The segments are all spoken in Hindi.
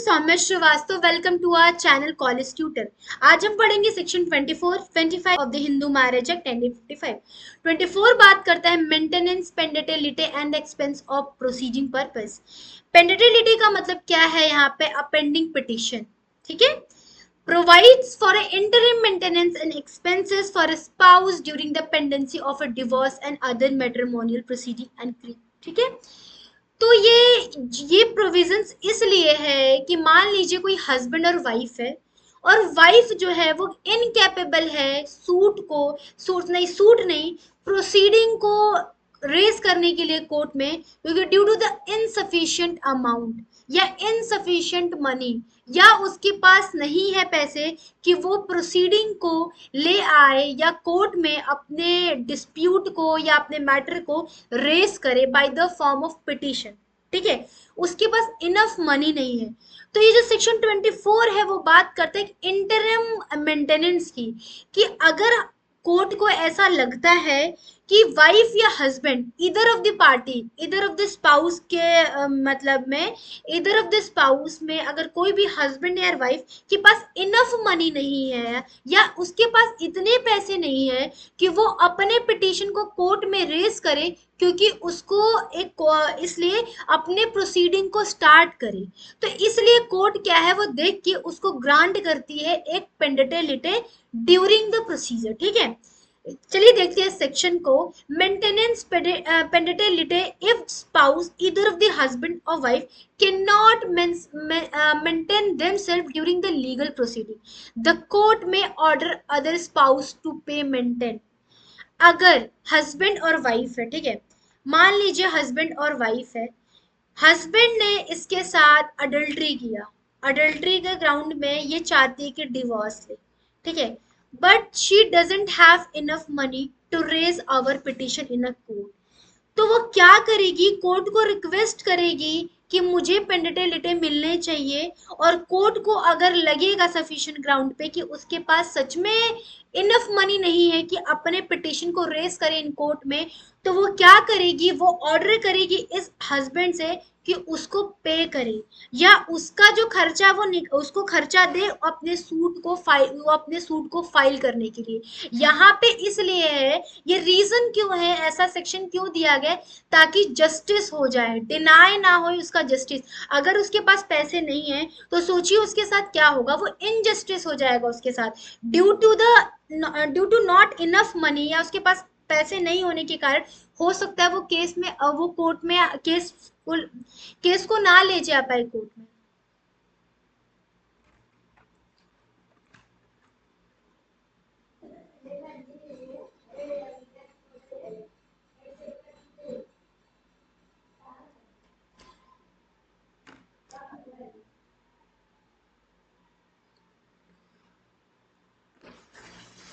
Saumya Srivastava. Welcome to our channel college tutor. आज हम पढ़ेंगे section 24 25 of the Hindu marriage act 1955। 24 बात करता है maintenance pendente lite and expense of proceeding purpose. Pendente lite का मतलब क्या है यहाँ पे? A pending petition. ठीक है। Provides for an interim maintenance and expenses for a spouse during the pendency of a divorce and other matrimonial proceeding and ठीक है। तो ये प्रोविजंस इसलिए है कि मान लीजिए कोई हस्बैंड और वाइफ है, और वाइफ जो है वो इनकेपेबल है सूट नहीं प्रोसीडिंग को रेज करने के लिए कोर्ट में, क्योंकि due to the insufficient amount या इनसफिशिएंट मनी, या उसके पास नहीं है पैसे कि वो प्रोसीडिंग को ले आए या कोर्ट में अपने डिस्प्यूट को या अपने मैटर को रेस करे by the form of petition. ठीक है, उसके पास इनफ मनी नहीं है। तो ये जो सेक्शन 24 है वो बात करता है इंटरम मेंटेनेंस की, कि अगर कोर्ट को ऐसा लगता है कि वाइफ या हस्बैंड इधर ऑफ द स्पाउस के मतलब में इधर ऑफ द स्पाउस में अगर कोई भी हस्बैंड या वाइफ के पास इनफ मनी नहीं है या उसके पास इतने पैसे नहीं है कि वो अपने पिटीशन को कोर्ट में रेज करे, क्योंकि उसको इसलिए अपने प्रोसीडिंग को स्टार्ट करे, तो इसलिए कोर्ट क्या है वो देख के उसको ग्रांट करती है एक पेंडेटिलिटी ड्यूरिंग द प्रोसीजर। ठीक है, चलिए देखते हैं सेक्शन को। Maintenance pendente lite if spouse either of the husband और wife can not maintain themselves during the legal proceeding, the court may order other spouse to pay maintain. अगर हस्बैंड और वाइफ है, ठीक है, मान लीजिए हस्बैंड और वाइफ है, हस्बैंड ने इसके साथ अडल्ट्री किया, अडल्ट्री के ग्राउंड में ये चाहती है कि डिवोर्स ले, ठीक है, but she doesn't have enough money to raise our petition in a court. तो वो क्या करेगी? कोर्ट को रिक्वेस्ट करेगी कि मुझे पेंडेटिलिटी मिलने चाहिए, और कोर्ट को अगर लगेगा सफिशिएंट ग्राउंड पे कि उसके पास सच में इनफ मनी नहीं है कि अपने पिटिशन को रेस करे इन कोर्ट में, तो वो क्या करेगी? वो ऑर्डर करेगी इस हस्बैंड से कि उसको पे करे, या उसका जो खर्चा उसको खर्चा दे वो अपने सूट को फाइल करने के लिए। यहाँ पे इसलिए है, ये रीजन क्यों है, ऐसा सेक्शन क्यों दिया गया, ताकि जस्टिस हो जाए, डिनाई ना हो उसका जस्टिस। अगर उसके पास पैसे नहीं है तो सोचिए उसके साथ क्या होगा, वो इनजस्टिस हो जाएगा उसके साथ due to not enough money, या उसके पास पैसे नहीं होने के कारण हो सकता है वो वो कोर्ट में केस को ना ले जा पाए कोर्ट में।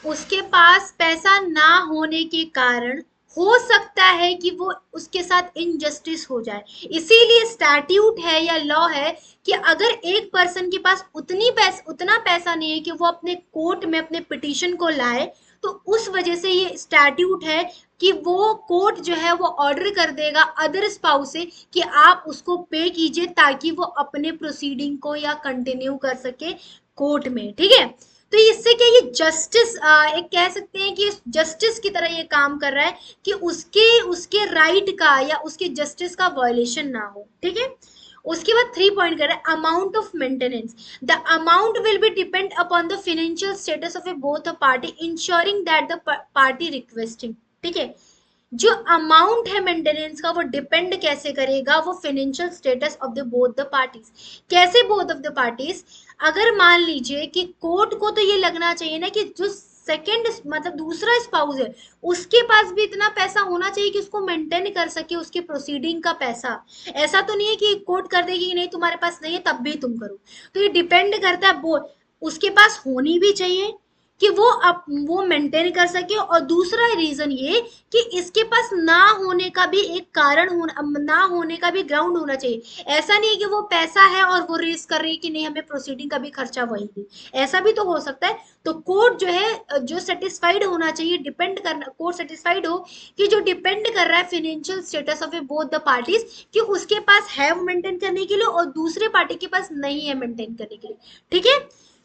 उसके पास पैसा ना होने के कारण हो सकता है कि वो उसके साथ इनजस्टिस हो जाए। इसीलिए स्टैट्यूट है या लॉ है कि अगर एक पर्सन के पास उतना पैसा नहीं है कि वो अपने कोर्ट में अपने पिटीशन को लाए, तो उस वजह से ये स्टैट्यूट है कि वो कोर्ट जो है वो ऑर्डर कर देगा अदर स्पाउस से कि आप उसको पे कीजिए, ताकि वो अपने प्रोसीडिंग को या कंटिन्यू कर सके कोर्ट में। ठीक है, तो इससे क्या, ये जस्टिस एक कह सकते हैं कि जस्टिस की तरह ये काम कर रहा है कि उसके उसके राइट का या उसके जस्टिस का वायलेशन ना हो। ठीक है, उसके बाद 3 पॉइंट कर रहा है amount of maintenance. The amount will be depend upon the financial status of A both a party ensuring that the party requesting. ठीक है, जो अमाउंट है मेंटेनेंस का वो डिपेंड कैसे करेगा, वो financial status of the both the parties. कैसे बोथ ऑफ द पार्टीज? अगर मान लीजिए कि कोर्ट को तो ये लगना चाहिए ना कि जो सेकंड मतलब दूसरा स्पाउस है उसके पास भी इतना पैसा होना चाहिए कि उसको मेंटेन कर सके उसके प्रोसीडिंग का पैसा। ऐसा तो नहीं है कि कोर्ट कर देगी कि नहीं तुम्हारे पास नहीं है तब भी तुम करो। तो ये डिपेंड करता है वो उसके पास होनी भी चाहिए, कि वो मेंटेन कर सके, और दूसरा रीजन ये कि इसके पास ना होने का भी एक कारण होना, ना होने का भी ग्राउंड होना चाहिए। ऐसा नहीं है कि वो पैसा है और वो रेस कर रही है कि नहीं हमें प्रोसीडिंग का भी खर्चा वही दे, ऐसा भी तो हो सकता है। तो कोर्ट जो है जो सेटिस्फाइड होना चाहिए, डिपेंड करना, कोर्ट सेटिस्फाइड हो कि जो डिपेंड कर रहा है financial status of both the parties, कि उसके पास है मेंटेन करने के लिए और दूसरे पार्टी के पास नहीं है मेंटेन करने के लिए। ठीक है।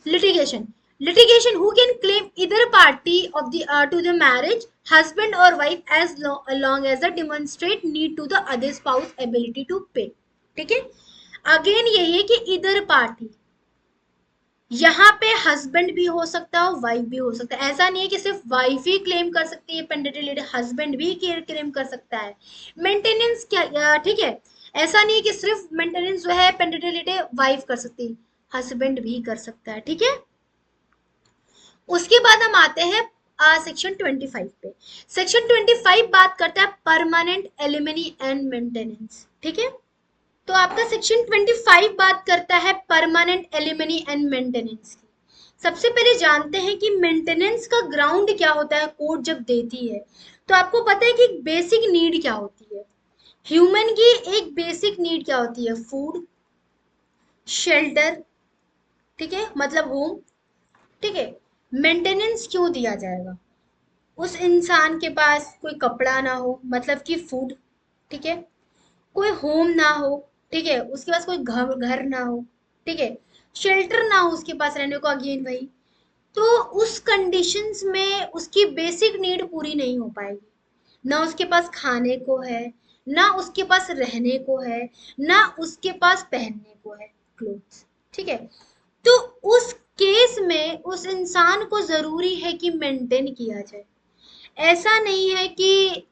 Litigation, litigation who can claim either party of the to the marriage, husband or wife, as long as the demonstrate need to the other spouse ability to pay। ठीक है। अगेन यही है कि इधर पार्टी, यहाँ पे हस्बैंड भी हो सकता है, वाइफ भी हो सकता है। ऐसा नहीं है कि सिर्फ वाइफ ही क्लेम कर सकती है पेंडेंट, हस्बैंड भी क्लेम कर सकता है मेंटेनेंस। क्या ठीक है, ऐसा नहीं है कि सिर्फ मेंटेनेंस जो है पेंडेंट वाइफ कर सकती है, हस्बैंड भी कर सकता है। ठीक है। उसके बाद हम आते हैं सेक्शन 25 पे। सेक्शन 25 बात करता है परमानेंट एलिमनी एंड मेंटेनेंस। ठीक है। तो आपका सेक्शन 25 बात करता है परमानेंट एलिमनी एंड मेंटेनेंस की। सबसे पहले जानते हैं कि मेंटेनेंस का ग्राउंड क्या होता है कोर्ट जब देती है। तो आपको पता है कि बेसिक नीड क्या होती है, ह्यूमन की एक बेसिक नीड क्या होती है, फूड, शेल्टर, ठीक है, मतलब होम। ठीक है। मेंटेनेंस क्यों दिया जाएगा, उस इंसान के पास कोई कपड़ा ना हो, मतलब कि फूड, ठीक है, कोई होम ना हो, ठीक है, उसके पास कोई घर घर ना हो, ठीक है, शेल्टर ना हो उसके पास रहने को, अगेन वही, तो उस कंडीशंस में उसकी बेसिक नीड पूरी नहीं हो पाएगी। ना उसके पास खाने को है, ना उसके पास रहने को है, ना उसके पास पहनने को है, क्लोथ्स। ठीक है। तो उस केस में उस इंसान को जरूरी है कि मेंटेन किया जाए। ऐसा नहीं है कि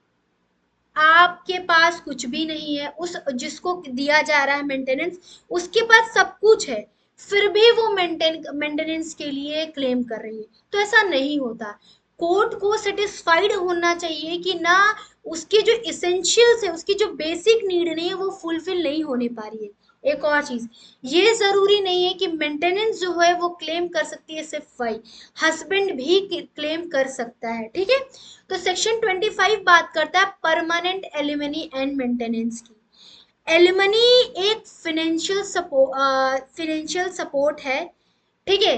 आपके पास कुछ भी नहीं है, उस जिसको दिया जा रहा है मेंटेनेंस उसके पास सब कुछ है, फिर भी वो मेंटेनेंस के लिए क्लेम कर रही है, तो ऐसा नहीं होता। कोर्ट को सेटिस्फाइड होना चाहिए कि ना उसके जो इसेंशियल्स है, उसकी जो बेसिक नीड नहीं है वो फुलफिल नहीं होने पा रही है। एक और चीज, ये जरूरी नहीं है कि मेंटेनेंस जो है वो क्लेम कर सकती है सिर्फ वाइफ, हस्बैंड भी क्लेम कर सकता है। ठीक है। तो सेक्शन 25 बात करता है परमानेंट एलिमनी एंड मेंटेनेंस की। एलिमनी एक फाइनेंशियल सपोर्ट है। ठीक है।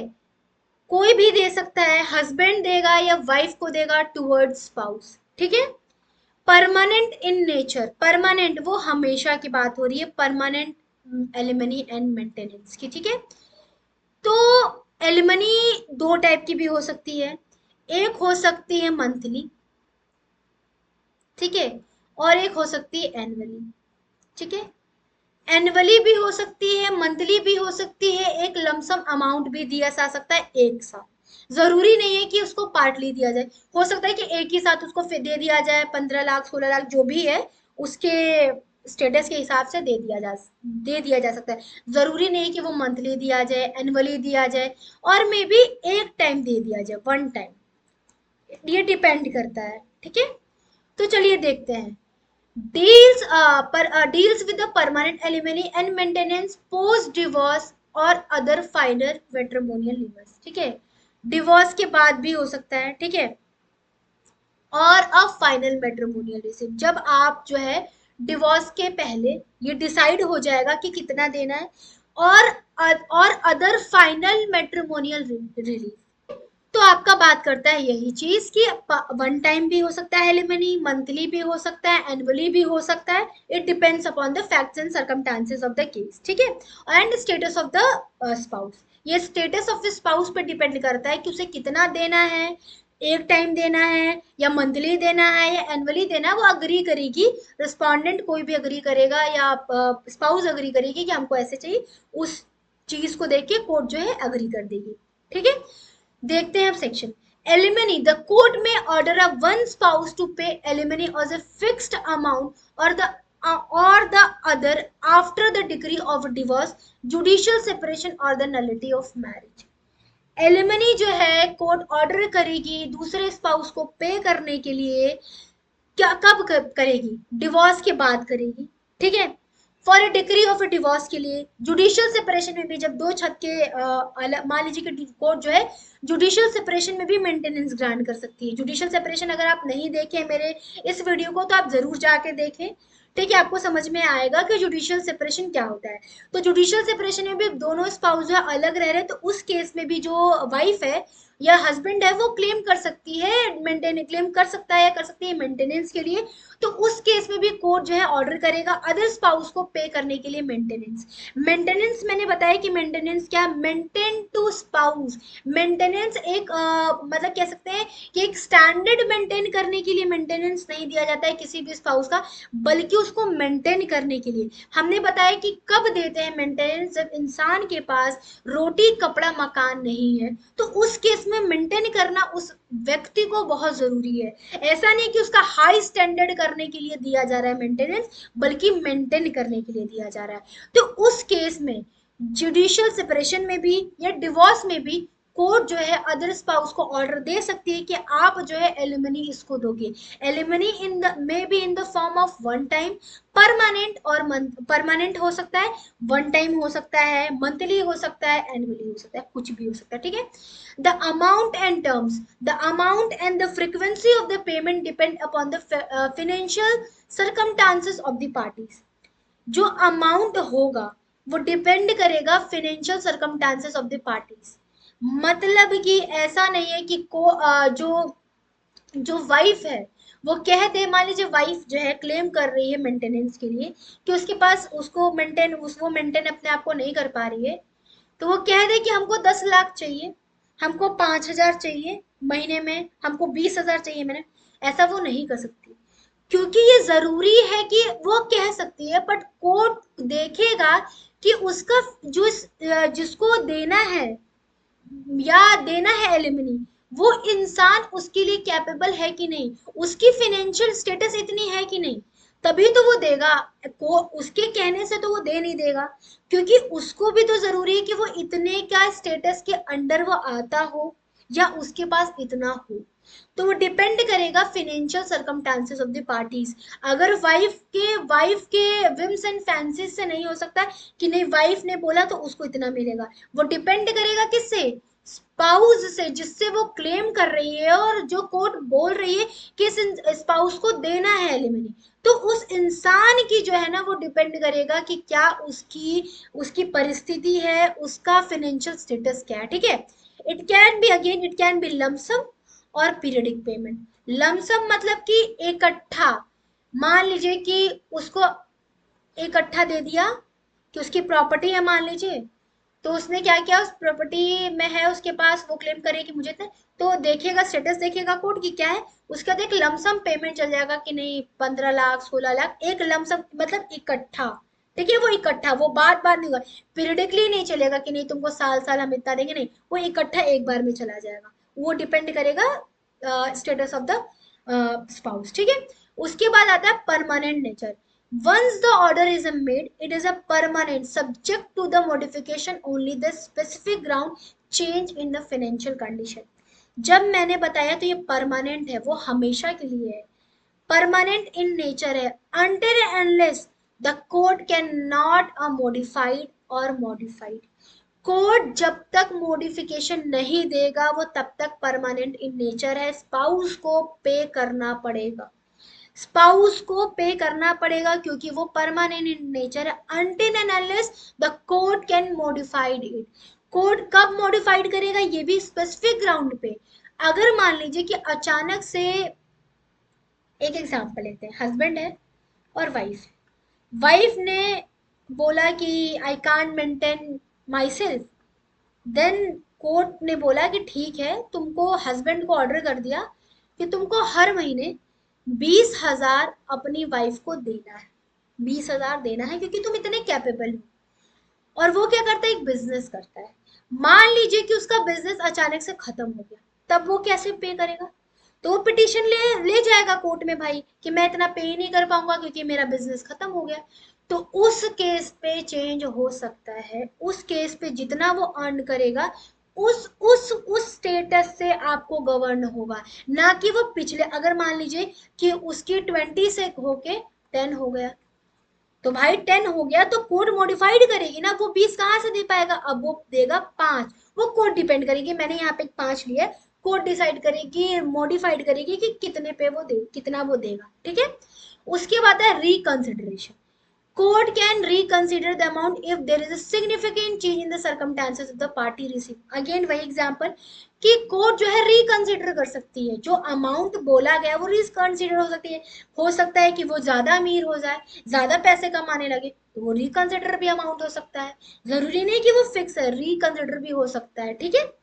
कोई भी दे सकता है, हस्बैंड देगा या वाइफ को देगा टुवर्ड्स स्पाउस। ठीक है। परमानेंट इन नेचर, परमानेंट वो हमेशा की बात हो रही है, परमानेंट एलिमनी एंड मेंटेनेंस की। ठीक है। तो एलिमनी दो टाइप की भी हो सकती है, एक हो सकती है मंथली, ठीक है, और एक हो सकती है एनुअली। ठीक है। एनुअली भी हो सकती है, मंथली भी हो सकती है, एक लमसम अमाउंट भी दिया जा सकता है एक साथ। जरूरी नहीं है कि उसको पार्टली दिया जाए, हो सकता है कि एक ही साथ उसको दे दिया जाए, 15 लाख 16 लाख जो भी है उसके स्टेटस के हिसाब से दे दिया जा सकता है। जरूरी नहीं कि वो मंथली दिया जाए, एनुअली दिया जाए, और मे बी एक टाइम दे दिया जाए, वन टाइम, ये डिपेंड करता है। ठीक है। तो चलिए देखते हैं। Deals with the permanent alimony and maintenance post divorce और अदर फाइनल मैट्रिमोनियल लीवर्स। ठीक है। डिवोर्स के बाद भी हो सकता है। ठीक है। और अब फाइनल मैट्रिमोनियल रिसिप्ट, जब आप जो है डिवोर्स के पहले ये डिसाइड हो जाएगा कि कितना देना है, और अदर फाइनल मैट्रिमोनियल रिलीफ। तो आपका बात करता है यही चीज कि वन टाइम भी हो सकता है एलिमनी, मंथली भी हो सकता है, एनुअली भी हो सकता है। It depends upon the facts and circumstances of the case. ठीक है। And status of the spouse, ये स्टेटस ऑफ द स्पाउस पर डिपेंड करता है कि उसे कितना देना है, एक टाइम देना है या मंथली देना है या एनुअली देना है, वो अग्री करेगी। रिस्पोंडेंट कोई भी अग्री करेगा या स्पाउस अग्री करेगी कि हमको ऐसे चाहिए, उस चीज को देख के कोर्ट जो है अग्री कर देगी। ठीक है। देखते हैं अब section alimony. The court may order a one spouse to pay alimony of a fixed amount और the other after the degree of divorce, judicial separation और the nullity of marriage. Alimony जो है कोर्ट ऑर्डर करेगी दूसरे स्पाउस को पे करने के लिए, क्या कब करेगी, डिवोर्स के बाद करेगी। ठीक है। For a decree of A divorce के लिए, जुडिशियल सेपरेशन में भी जब दो छत के मान लीजिए कि कोर्ट जो है जुडिशियल सेपरेशन में भी मेंटेनेंस ग्रांट कर सकती है। जुडिशियल सेपरेशन अगर आप नहीं देखे मेरे इस वीडियो को तो आप जरूर जाके देखें, ठीक है, आपको समझ में आएगा कि जुडिशियल सेपरेशन क्या होता है। तो जुडिशियल सेपरेशन में भी दोनों स्पाउस जो है अलग रह रहे हैं, तो उस केस में भी जो वाइफ है या हस्बैंड है वो क्लेम कर सकती है, मेंटेन क्लेम कर सकता है, कर सकती है मेंटेनेंस के लिए। तो उस केस में भी कोर्ट जो है ऑर्डर करेगा अदर स्पाउस को पे करने के लिए मेंटेनेंस। मेंटेनेंस मैंने बताया कि मेंटेनेंस क्या, मेंटेन टू स्पाउस। मेंटेनेंस एक मतलब कह सकते हैं कि एक स्टैंडर्ड मेंटेन करने के लिए मेंटेनेंस नहीं दिया जाता है किसी भी स्पाउस का, बल्कि उसको मेंटेन करने के लिए। हमने बताया कि कब देते हैं मेंटेनेंस, जब इंसान के पास रोटी कपड़ा मकान नहीं है, तो उस केस में मेंटेन करना उस व्यक्ति को बहुत जरूरी है। ऐसा नहीं कि उसका हाई स्टैंडर्ड करने के लिए दिया जा रहा है मेंटेनेंस, बल्कि मेंटेन करने के लिए दिया जा रहा है। तो उस केस में जुडिशियल सेपरेशन में भी या डिवोर्स में भी कोर्ट जो है अदर स्पाउस को ऑर्डर दे सकती है कि आप जो है एलिमनी इसको दोगे। Alimony in the may be in the form of one time, permanent और परमानेंट हो सकता है, वन टाइम हो सकता है, मंथली हो सकता है, एनुअली हो सकता है, कुछ भी हो सकता है, ठीक है। The amount and terms, the amount and the frequency of the payment depend upon the financial circumstances of the parties. जो अमाउंट होगा वो डिपेंड करेगा financial circumstances of the parties. मतलब कि ऐसा नहीं है कि जो जो वाइफ है वो कह दे, मान लीजिए वाइफ जो है क्लेम कर रही है मेंटेनेंस के लिए कि उसके पास उसको मेंटेन वो मेंटेन अपने आप को नहीं कर पा रही है, तो वो कह दे कि हमको 10 लाख चाहिए, हमको 5 हजार चाहिए महीने में, हमको 20 हजार चाहिए मैंने। ऐसा वो नहीं कर सकती, क्योंकि ये जरूरी है कि वो कह सकती है, बट कोर्ट देखेगा कि उसका जो जिसको देना है या देना है एलिमनी, वो इंसान उसके लिए कैपेबल है कि नहीं, उसकी फाइनेंशियल स्टेटस इतनी है कि नहीं, तभी तो वो देगा। को उसके कहने से तो वो दे नहीं देगा, क्योंकि उसको भी तो जरूरी है कि वो इतने का स्टेटस के अंडर वो आता हो या उसके पास इतना हो। तो वो डिपेंड करेगा financial circumstances of the parties. अगर वाइफ के विम्स एंड फैंसीज से नहीं हो सकता कि नहीं वाइफ ने बोला तो उसको इतना मिलेगा, वो डिपेंड करेगा किससे, स्पाउस से, जिससे वो क्लेम कर रही है और जो कोर्ट बोल रही है कि इस स्पाउस को देना है एलिमनी। तो उस इंसान की जो है ना वो डिपेंड करेगा कि क्या उसकी उसकी परिस्थिति है, उसका फाइनेंशियल स्टेटस क्या है, ठीक है। It can be again, it can be lump sum और पीरियडिक पेमेंट। लमसम मतलब कि इकट्ठा, मान लीजिए कि उसको इकट्ठा दे दिया कि उसकी प्रॉपर्टी है मान लीजिए, तो उसने क्या किया, उस प्रॉपर्टी में है उसके पास, वो क्लेम करे कि मुझे तो देखेगा स्टेटस, देखेगा कोर्ट की क्या है, उसके बाद एक लमसम पेमेंट चल जाएगा कि नहीं 15 लाख 16 लाख, एक लमसम मतलब इकट्ठा, ठीक है। वो इकट्ठा, वो बात बात नहीं होगा, पीरियडिकली नहीं चलेगा कि नहीं तुमको साल साल हम इतना देंगे, नहीं, वो इकट्ठा एक बार में चला जाएगा। वो डिपेंड करेगा स्टेटस ऑफ द स्पाउस, ठीक है। उसके बाद आता है permanent nature. Once the order is made, it is a permanent, subject to the modification only the specific ground change in the financial condition। जब मैंने बताया तो ये परमानेंट है, वो हमेशा के लिए है, परमानेंट इन नेचर है, until and unless the court cannot modified or modified। Court जब तक मॉडिफिकेशन नहीं देगा वो तब तक परमानेंट इन नेचर है, स्पाउस को पे करना पड़ेगा, स्पाउस को पे करना पड़ेगा क्योंकि वो परमानेंट इन नेचर है, until and unless the court can modified it. Court कब मॉडिफाइड करेगा, ये भी स्पेसिफिक ग्राउंड पे। अगर मान लीजिए कि अचानक से, एक एग्जांपल लेते हैं, हस्बैंड है और वाइफ, वाइफ ने बोला कि I can't maintain myself, then court ने बोला कि ठीक है, तुमको हस्बैंड को ऑर्डर कर दिया कि तुमको हर महीने 20 हजार अपनी वाइफ को देना है, 20 हजार देना है क्योंकि तुम इतने कैपेबल हो। और वो क्या करता है, एक बिजनेस करता है, मान लीजिए कि उसका बिजनेस अचानक से खत्म हो गया, तब वो कैसे पे करेगा, तो वो पिटीशन ले जाएगा कोर्ट में भाई कि मैं इतना पे नहीं कर पाऊंगा क्योंकि मेरा बिजनेस खत्म हो गया। तो उस केस पे चेंज हो सकता है, उस केस पे जितना वो अर्न करेगा उस स्टेटस से आपको गवर्न होगा, ना कि वो पिछले, अगर मान लीजिए कि उसकी 20 से होके 10 हो गया, तो भाई 10 हो गया तो कोर्ट मॉडिफाइड करेगी ना, वो 20 कहाँ से दे पाएगा, अब वो देगा 5। वो कोर्ट डिपेंड करेगी, मैंने यहाँ पे 5 लिया है, कोर्ट डिसाइड करेगी, मॉडिफाइड करेगी कि कितने पे वो दे, कितना वो देगा, ठीक है। उसके बाद है reconsideration. Court can reconsider the amount if there is a significant change in the circumstances of the party receive. Again वही एग्जाम्पल कि कोर्ट जो है रिकंसिडर कर सकती है, जो अमाउंट बोला गया वो रिकंसिडर हो सकती है। हो सकता है कि वो ज्यादा अमीर हो जाए, ज्यादा पैसे कमाने लगे, तो वो रिकंसिडर भी अमाउंट हो सकता है। जरूरी नहीं कि वो फिक्स है, रिकंसिडर भी हो सकता है, ठीक है।